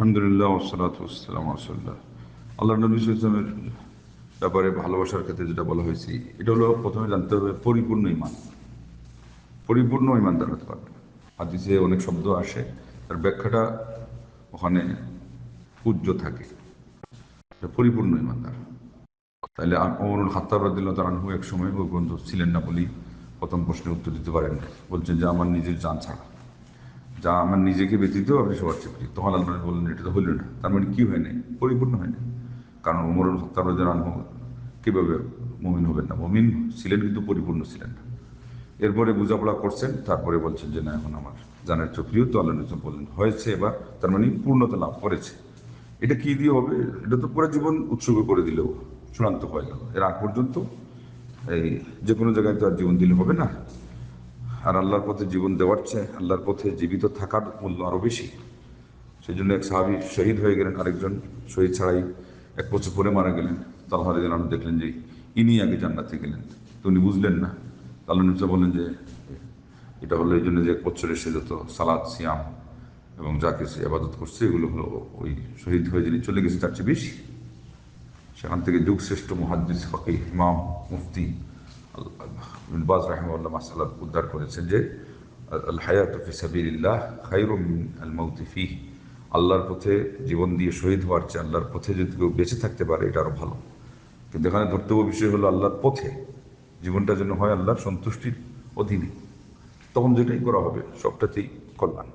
আলহামদুলিল্লাহ ওয়াসসালাতু ওয়াসসালামু আলা রাসূলিল্লাহ। আল্লাহ নবী সাল্লাল্লাহু আলাইহি ওয়াসাল্লামের ব্যাপারে ভালোবাসার ক্ষেত্রে যেটা বলা হয়েছে, এটা হলো প্রথমে জানতে হবে পরিপূর্ণ ঈমান। পরিপূর্ণ ঈমানদার হতে পারবে। হাদিসে অনেক শব্দ আসে, তার ব্যাখ্যাটা ওখানে পূজ্য থাকে। পরিপূর্ণ ঈমানদার। তাহলে ওমরুল খাত্তাব রাদিয়াল্লাহু তাআলা আনহু এক সময় ওই গ্রন্থ ছিলেন না বলেই প্রথম প্রশ্নের উত্তর দিতে পারেন না। বলছেন যে আমার নিজের জান ছাড়া, যা আমার নিজেকে ব্যতীত আপনি সবার চেয়ে প্রিয়। তখন আল্লাহ বললেন এটা তো হইল না। তার মানে কি হয় নাই? পরিপূর্ণ হয় না। কারণ ওমরুল খাত্তাব রাদিয়াল্লাহু আনহু কীভাবে মুমিন হবেন না? মুমিন ছিলেন কিন্তু পরিপূর্ণ ছিলেন না। এরপরে বোঝাপড়া করছেন, তারপরে বলছেন যে না এখন আমার জানের চেয়ে প্রিয়। তো আল্লাহ নবী বললেন হয়েছে এবার, তার মানে পূর্ণতা লাভ করেছে। এটা কি দিয়ে হবে? এটা তো পুরো জীবন উৎসর্গ করে দিলেও চূড়ান্ত হয়ে গেল। এর আগ পর্যন্ত এই যে কোনো জায়গায় তো আর জীবন দিলে হবে না। আর আল্লাহর পথে জীবন দেওয়ার চেয়ে আল্লাহর পথে জীবিত থাকার মূল্য আরও বেশি। সেই জন্য এক সাহাবী শহীদ হয়ে গেলেন, আরেকজন শহীদ ছাড়াই 1 বছর পরে মারা গেলেন। তালহা রাদিয়াল্লাহু আনহু দেখলেন যে ইনি আগে জান্নাতে গেলেন, তো উনি বুঝলেন না। আল্লাহ নবী বললেন যে এটা হলো এই জন্য যে 1 বছর এসে যত সালাত সিয়াম এবং যা কিছু আবাদত করছে এগুলো হলো ওই শহীদ হয়ে যিনি চলে গেছে তার চেয়ে বেশি। সেখান থেকে যুগশ্রেষ্ঠ মুহাদ্দিস ফকিহ ইমাম মুফতি ইবনে বাজ রাহিমাহুল্লাহ মাসআলা উদ্ধার করেছেন যে আল হায়াতু ফি সাবিলিল্লাহ খায়রুম মিন আল মাউতি ফিহি। আল্লাহর পথে জীবন দিয়ে শহীদ হওয়ার চেয়ে আল্লাহর পথে যদি কেউ বেঁচে থাকতে পারে এটা আরও ভালো। কিন্তু এখানে ধর্তব্য বিষয় হলো আল্লাহর পথে জীবনটা যেন হয় আল্লাহর সন্তুষ্টির অধীনে। তখন যেটাই করা হবে সবটাতেই কল্যাণ।